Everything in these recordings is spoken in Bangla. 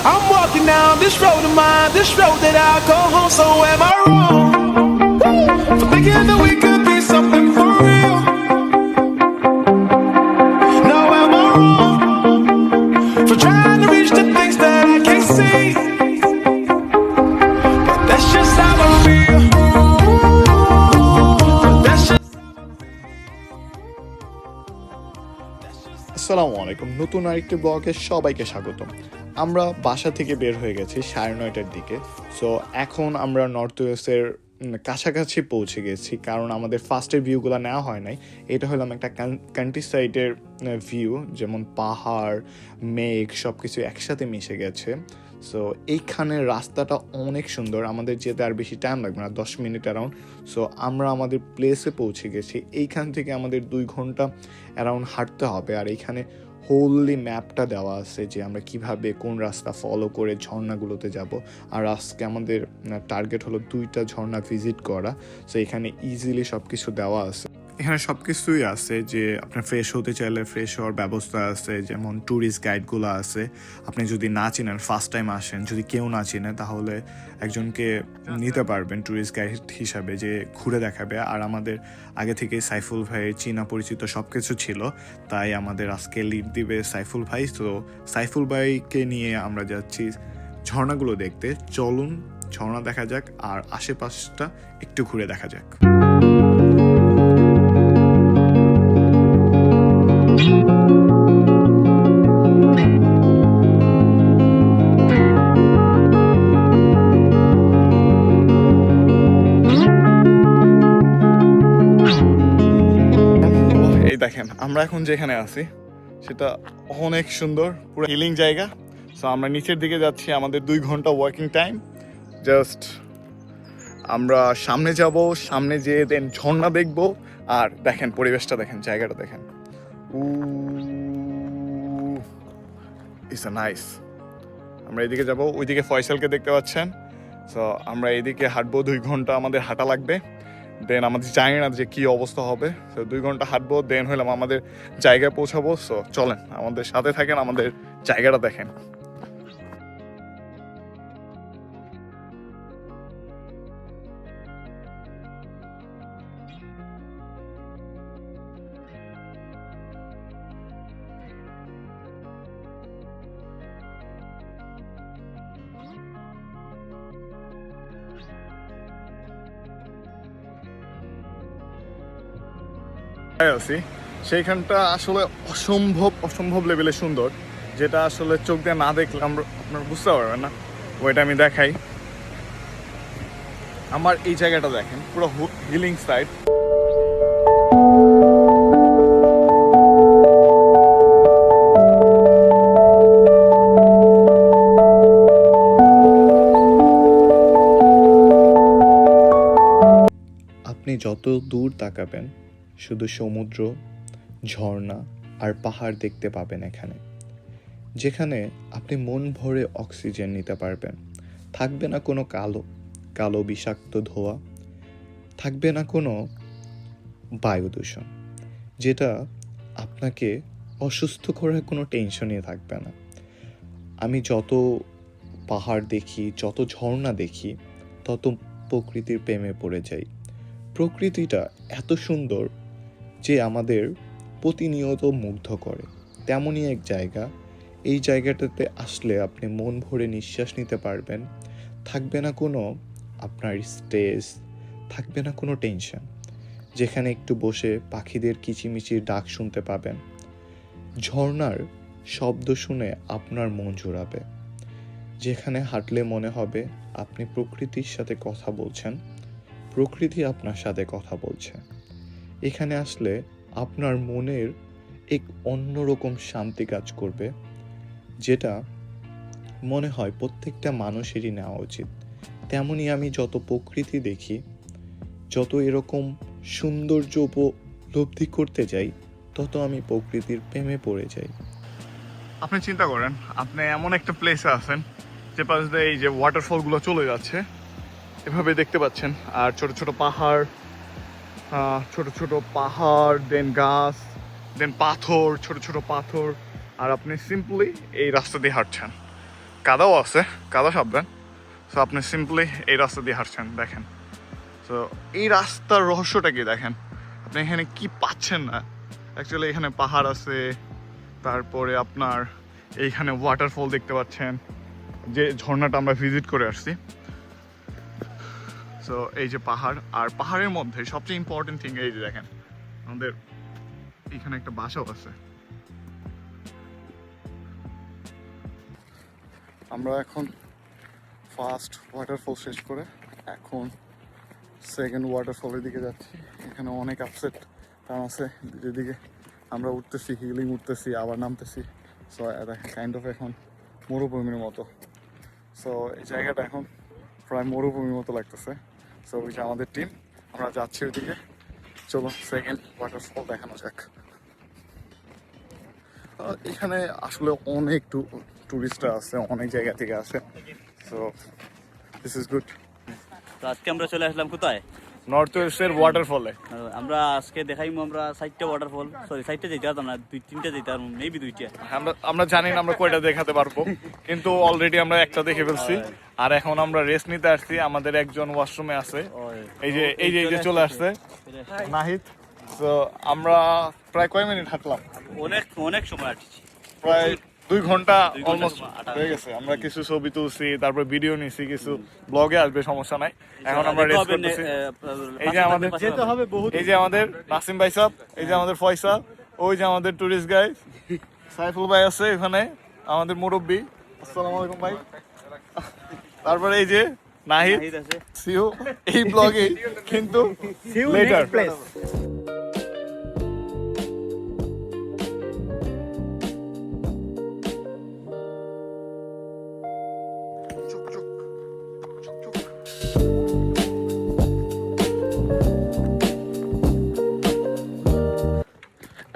I'm walking down this road of mine, this road that I call home. So am I wrong for thinking that we could be something for real? No, am I wrong for trying to reach the things that I can't see? But that's just how I feel. But that's just আসসালামু আলাইকুম, নতুন আরেকটি ব্লগে সবাইকে স্বাগতম। আমরা বাসা থেকে বের হয়ে গেছি 9:30টার দিকে। সো এখন আমরা নর্থ ওয়েস্টের কাছাকাছি পৌঁছে গেছি, কারণ আমাদের ফার্স্টের ভিউগুলো নেওয়া হয় নাই। এটা হলাম একটা কান্ট্রি সাইডের ভিউ, যেমন পাহাড়, মেঘ সব কিছু একসাথে মিশে গেছে। সো এইখানে রাস্তাটা অনেক সুন্দর, আমাদের যেতে আর বেশি টাইম লাগবে না, 10 মিনিট অ্যারাউন্ড। সো আমরা আমাদের প্লেসে পৌঁছে গেছি। এইখান থেকে আমাদের 2 ঘন্টা অ্যারাউন্ড হাঁটতে হবে। আর এইখানে হোললি ম্যাপটা দেওয়া আছে যে আমরা কিভাবে কোন রাস্তা ফলো করে ঝর্ণাগুলোতে যাব। আর আজকে আমাদের টার্গেট হলো 2টা ঝর্ণা ভিজিট করা। সো এখানে ইজিলি সব কিছু দেওয়া আছে। এখানে সব কিছুই আছে, যে আপনার ফ্রেশ হতে চাইলে ফ্রেশ হওয়ার ব্যবস্থা আছে, যেমন ট্যুরিস্ট গাইডগুলো আছে। আপনি যদি না চিনেন, ফার্স্ট টাইম আসেন, যদি কেউ না চিনে, তাহলে একজনকে নিতে পারবেন ট্যুরিস্ট গাইড হিসাবে, যে ঘুরে দেখাবে। আর আমাদের আগে থেকে সাইফুল ভাইয়ের চীনা পরিচিত সব কিছু ছিল, তাই আমাদের আজকে লিড দিবে সাইফুল ভাই। তো সাইফুল ভাইকে নিয়ে আমরা যাচ্ছি ঝর্ণাগুলো দেখতে। চলুন ঝর্ণা দেখা যাক, আর আশেপাশটা একটু ঘুরে দেখা যাক। দেখেন আমরা এখন যেখানে আছি সেটা অনেক সুন্দর, পুরো হিলিং জায়গা। সো আমরা নিচের দিকে যাচ্ছি, আমাদের 2 ঘন্টা ওয়াকিং টাইম। জাস্ট আমরা সামনে যাব, সামনে যেয়ে দেন ঝর্ণা দেখবো। আর দেখেন পরিবেশটা, দেখেন জায়গাটা, দেখেন ইটস নাইস। আমরা এদিকে যাব, ওইদিকে ফয়সালকে দেখতে পাচ্ছেন। সো আমরা এইদিকে হাঁটবো, 2 ঘন্টা আমাদের হাঁটা লাগবে। দেন আমাদের জানি না যে কী অবস্থা হবে। সো 2 ঘন্টা হাঁটবো, দেন হইলাম আমাদের জায়গায় পৌঁছাবো। সো চলেন আমাদের সাথে থাকেন, আমাদের জায়গাটা দেখেন। আছি সেইখানটা আসলে অসম্ভব লেভেলে সুন্দর, যেটা আসলে চোখ দিয়ে না দেখলে আপনারা বুঝতে পারবেন না। ওইটা আমি দেখাই। আমার এই জায়গাটা দেখেন, পুরো হিলিং সাইড। আপনি যত দূর তাকাবেন শুধু সমুদ্র, ঝর্ণা আর পাহাড় দেখতে পাবেন এখানে, যেখানে আপনি মন ভরে অক্সিজেন নিতে পারবেন। থাকবে না কোনো কালো বিষাক্ত ধোঁয়া, থাকবে না কোনো বায়ু দূষণ, যেটা আপনাকে অসুস্থ করার কোনো টেনশনই থাকবে না। আমি যত পাহাড় দেখি, যত ঝর্ণা দেখি, তত প্রকৃতির প্রেমে পড়ে যাই। প্রকৃতিটা এত সুন্দর যে আমাদের প্রতিনিয়ত মুগ্ধ করে। তেমনই এক জায়গা, এই জায়গাটাতে আসলে আপনি মন ভরে নিঃশ্বাস নিতে পারবেন। থাকবে না কোনো আপনার স্ট্রেস, থাকবে না কোনো টেনশন, যেখানে একটু বসে পাখিদের কিচিমিচির ডাক শুনতে পাবেন, ঝর্ণার শব্দ শুনে আপনার মন জোড়াবে, যেখানে হাঁটলে মনে হবে আপনি প্রকৃতির সাথে কথা বলছেন, প্রকৃতি আপনার সাথে কথা বলছে। এখানে আসলে আপনার মনের এক অন্যরকম শান্তি কাজ করবে, যেটা মনে হয় প্রত্যেকটা মানুষেরই নেওয়া উচিত। তেমনি আমি যত প্রকৃতি দেখি, যত এরকম সৌন্দর্য উপলব্ধি করতে যাই, তত আমি প্রকৃতির প্রেমে পড়ে যাই। আপনি চিন্তা করেন, আপনি এমন একটা প্লেসে আছেন যে পাশ দিয়ে এই যে ওয়াটারফলগুলো চলে যাচ্ছে, এভাবে দেখতে পাচ্ছেন। আর ছোট ছোট পাহাড়, দেন গাছ, দেন পাথর, ছোট ছোট পাথর। আর আপনি সিম্পলি এই রাস্তা দিয়ে হাঁটছেন। কাদাও আছে, কাদা সাবধান। সো আপনি সিম্পলি এই রাস্তা দিয়ে হাঁটছেন, দেখেন। তো এই রাস্তার রহস্যটা কি দেখেন, আপনি এখানে কি পাচ্ছেন না। অ্যাকচুয়ালি এখানে পাহাড় আছে, তারপরে আপনার এইখানে ওয়াটারফল দেখতে পাচ্ছেন, যে ঝর্ণাটা আমরা ভিজিট করে আসছি। সো এই যে পাহাড়, আর পাহাড়ের মধ্যে সবচেয়ে ইম্পর্টেন্ট থিং এই যে দেখেন, আমাদের এখানে একটা বাসাও আছে। আমরা এখন ফার্স্ট ওয়াটারফল শেষ করে এখন সেকেন্ড ওয়াটারফলের দিকে যাচ্ছি। এখানে অনেক আপসেট টার্ন আছে, যেদিকে আমরা উঠতেছি, হিলিং উঠতেছি, আবার নামতেছি। সো এটা কাইন্ড অফ এখন মরুভূমির মতো। সো এই জায়গাটা এখন প্রায় মরুভূমির মতো লাগতেছে। সো ওই যে আমাদের টিম, আমরা যাচ্ছি ওইদিকে। চলো সেকেন্ড ওয়াটারফল দেখানো যাক। এখানে আসলে অনেক টুরিস্টরা আছে, অনেক জায়গা থেকে আসে। So this is good. তো আজকে আমরা চলে আসলাম কোথায়? নর্থ ওয়েস্টের ওয়াটারফলে। আমরা আজকে দেখাইমু আমরা 4টা ওয়াটারফল, সরি 4টা যেতে পারতাম না, 2-3টা যেতে পারবো, মেবি 2টা। আমরা জানি না আমরা কয়টা দেখাতে পারবো, কিন্তু অলরেডি আমরা একটা দেখে ফেলছি। আর এখন আমরা রেস্ট নিতে আসছি, আমাদের একজন ওয়াশরুমে আছে, এই যে চলে আসছে নাহিদ। তো আমরা প্রায় কয় মিনিট হাঁটলাম? অনেক সময় আসছি, প্রায় 2 ঘন্টা 2 ঘন্টা অলমোস্ট হয়ে গেছে। আমরা কিছু ছবি তুলছি, তারপর ভিডিও নিছি, কিছু ব্লগে আসবে, সমস্যা নাই। এখন আমরা রেস্ট করতেছি। এই যে আমাদের যেতে হবে বহুত, এই যে আমাদের নাসিম ভাই সাহেব, এই যে আমাদের ফয়সাল, ওই যে আমাদের টুরিস্ট গাইড সাইফুল ভাই আছে এখানে, আমাদের মুরব্বী। আসসালামু আলাইকুম ভাই। তারপরে এই যে নাহিদ আছে। সিও এই ব্লগে, কিন্তু লেটার।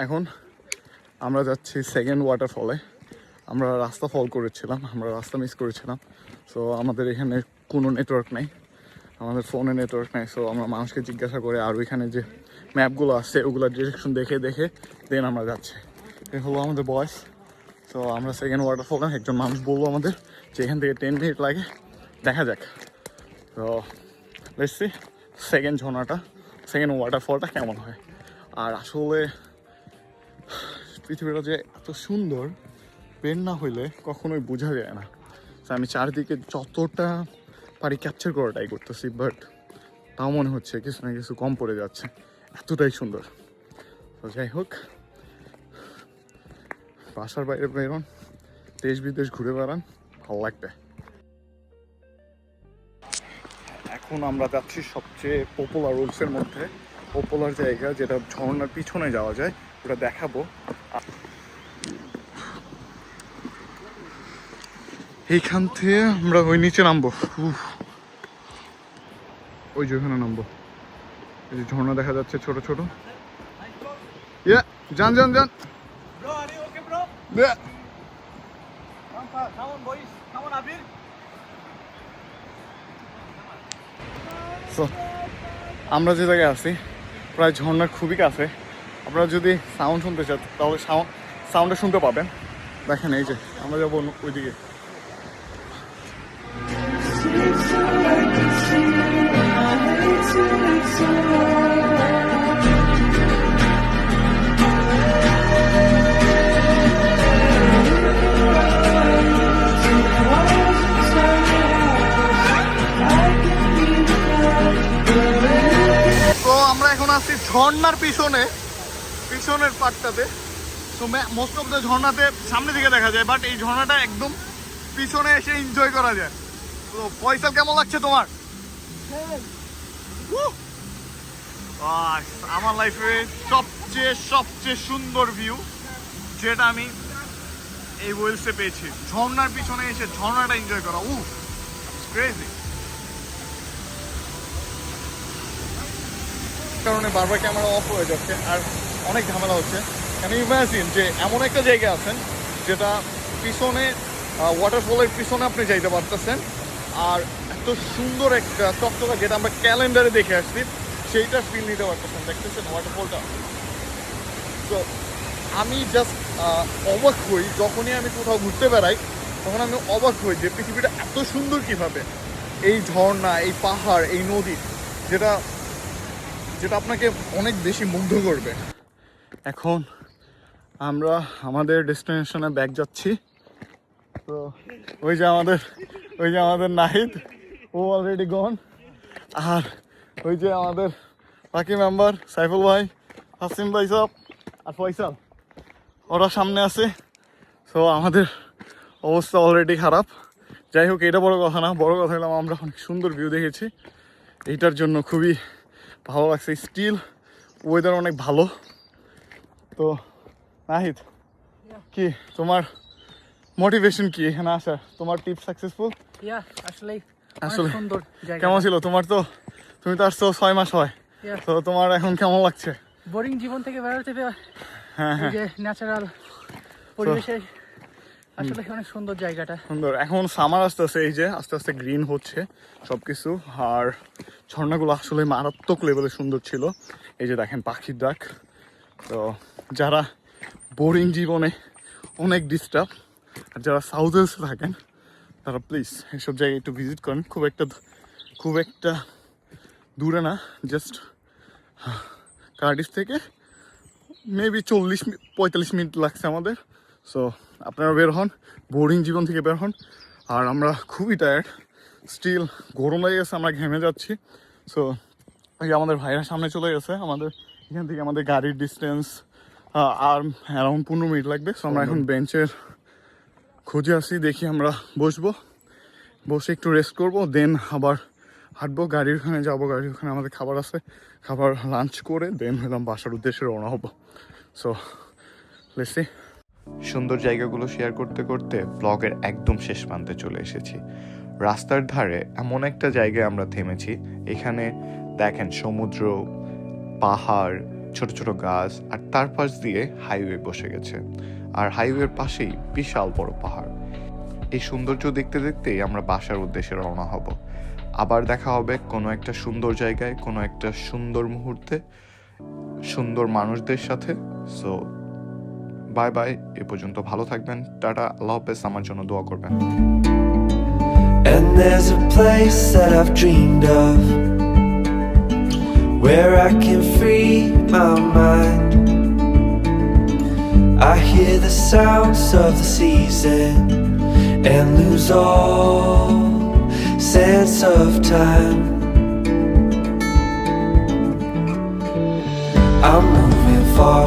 এখন আমরা যাচ্ছি সেকেন্ড ওয়াটারফলে। আমরা রাস্তা ফলো করেছিলাম, আমরা রাস্তা মিস করেছিলাম। সো আমাদের এখানে কোনো নেটওয়ার্ক নেই, আমাদের ফোনে নেটওয়ার্ক নেই। সো আমরা মানুষকে জিজ্ঞাসা করে, আর ওইখানে যে ম্যাপগুলো আছে ওগুলোর ডিরেকশন দেখে দেন আমরা যাচ্ছি। এই হলো আমাদের বয়স। সো আমরা সেকেন্ড ওয়াটারফলে, একজন মানুষ বলবো আমাদের যে এখান থেকে 10 মিনিট লাগে, দেখা যাক। তো লেটস সি সেকেন্ড ঝর্ণাটা, সেকেন্ড ওয়াটারফলটা কেমন হয়। আর আসলে পৃথিবীটা যে এত সুন্দর, বের না হইলে কখনোই বোঝা যায় না। আমি চারিদিকে যতটা পারি ক্যাপচার করা ট্রাই করতেছি, বাট তাও মনে হচ্ছে কিছু না কিছু কম পড়ে যাচ্ছে, এতটাই সুন্দর। তো যাই হোক, বাসার বাইরে বেরোন, দেশ বিদেশ ঘুরে বেড়ান, ভালো লাগবে। এখন আমরা যাচ্ছি সবচেয়ে পপুলার রুলসের মধ্যে, পপুলার জায়গা যেটা ঝর্ণার পিছনে যাওয়া যায়, ওটা দেখাবো। এইখান থেকে আমরা ওই নিচে নামবো, ওই যে ওখানে নামবো। এই যে ঝর্ণা দেখা যাচ্ছে ছোট ছোট। যান যান যান। আমরা যে জায়গায় আছি প্রায় ঝর্ণার খুবই কাছে। আপনারা যদি সাউন্ড শুনতে চান তাহলে সাউন্ডটা শুনতে পাবেন। দেখেন এই যে আমরা যাবো ওইদিকে। তো আমরা এখন আছি ঝর্ণার পিছনের পার্টটাতে। তো মোস্ট অফ দ্য ঝর্ণাতে সামনে দিকে দেখা যায়, বাট এই ঝর্ণাটা একদম পিছনে এসে এনজয় করা যায়। তো ফয়সাল, কেমন লাগছে তোমার? আমার লাইফে সবচেয়ে সুন্দর ভিউ যেটা আমি এই ওয়েলসে পেয়েছি, ঝর্ণার পিছনে এসে ঝর্ণাটা এনজয় করা। ক্রেজি। কারণে বারবার ক্যামেরা অফ হয়ে যাচ্ছে আর অনেক ঝামেলা হচ্ছে। কেন ইমাজিন যে এমন একটা জায়গা আছেন যেটা পিছনে ওয়াটারফলের পিছনে আপনি যাইতে পারতেছেন, আর এত সুন্দর একটা চকচকা যেটা আমরা ক্যালেন্ডারে দেখে আসছি সেইটা ফিল নিতে পারতেছেন। দেখতেছেন ওয়াটারফলটা। তো আমি জাস্ট অবাক হই যখনই আমি কোথাও ঘুরতে বেড়াই তখন আমি অবাক হই যে পৃথিবীটা এত সুন্দর কিভাবে। এই ঝর্ণা, এই পাহাড়, এই নদী, যেটা যেটা আপনাকে অনেক বেশি মুগ্ধ করবে। এখন আমরা আমাদের ডেস্টিনেশনে ব্যাক যাচ্ছি। তো ওই যে আমাদের নাহিদ, ও অলরেডি গন। আর ওই যে আমাদের বাকি মেম্বার সাইফুল ভাই, হাসিম ভাই সব আর ফয়সাল, ওরা সামনে আছে। সো আমাদের অবস্থা অলরেডি খারাপ। যাই হোক, এটা বড় কথা না, বড় কথা হলো আমরা অনেক সুন্দর ভিউ দেখেছি, এইটার জন্য খুবই ভালো লাগছে। স্টিল ওয়েদার অনেক ভালো। তো নাহিদ, কি তোমার মোটিভেশন কি এখানে আসার? তোমার টিপ সাকসেসফুল? আসলে সুন্দর জায়গা। কেমন ছিল তোমার? তো তুমি তো আসছো 6 মাস হয়, তো তোমার এখন কেমন লাগছে? বোরিং জীবন থেকে বেরোতে হ্যাঁ, যে ন্যাচারাল পরিবেশে আসলে অনেক সুন্দর জায়গাটা। সুন্দর। এখন সামার আসতেছে, এই যে আস্তে আস্তে গ্রিন হচ্ছে সবকিছু। আর ঝর্ণাগুলো আসলে মারাত্মক লেভেলে সুন্দর ছিল। এই যে দেখেন পাখির ডাক। তো যারা বোরিং জীবনে অনেক ডিস্টার্ব, আর যারা সাউথ ওয়েস্টে থাকেন, তারা প্লিজ এইসব জায়গায় একটু ভিজিট করেন। খুব একটা দূরে না, জাস্ট কার্ডিফ থেকে মেবি 40-45 মিনিট লাগছে আমাদের। সো আপনারা বের হন, বোরিং জীবন থেকে বের হন। আর আমরা খুবই টায়ার্ড, স্টিল গরম লেগে গেছে, আমরা ঘেমে যাচ্ছি। সো এই আমাদের ভাইরা সামনে চলে গেছে। আমাদের এখান থেকে আমাদের গাড়ির ডিস্টেন্স আর অ্যারাউন্ড 15 মিনিট লাগবে। সো আমরা এখন বেঞ্চের খুঁজে আসি, দেখি আমরা বসে একটু রেস্ট করবো, দেন আবার হাঁটবো, গাড়ির ওখানে যাবো। গাড়ির ওখানে আমাদের খাবার আছে, খাবার লাঞ্চ করে দেন হলাম বাসার উদ্দেশ্যে রওনা হবো। So let's see. সুন্দর জায়গাগুলো শেয়ার করতে করতে ব্লগের একদম শেষ প্রান্তে চলে এসেছি। রাস্তার ধারে এমন একটা জায়গায় আমরা থেমেছি, এখানে দেখেন সমুদ্র, পাহাড়, ছোট ছোট গাছ, আর তার পাশ দিয়ে হাইওয়ে বসে গেছে। আর হাইওয়ের পাশেই বিশাল বড় পাহাড়। এই সৌন্দর্য দেখতে দেখতেই আমরা বাসার উদ্দেশ্যে রওনা হব। আবার দেখা হবে কোনো একটা সুন্দর জায়গায়, কোনো একটা সুন্দর মুহূর্তে, সুন্দর মানুষদের সাথে। সো বাই বাই, এ পর্যন্ত ভালো থাকবেন, টাটা, আল্লাহ হাফেজ, আমার জন্য দোয়া করবেন। And there's a place that I've dreamed of, where I can free my mind. I hear the sounds of the season and lose all sense of time. I'm moving far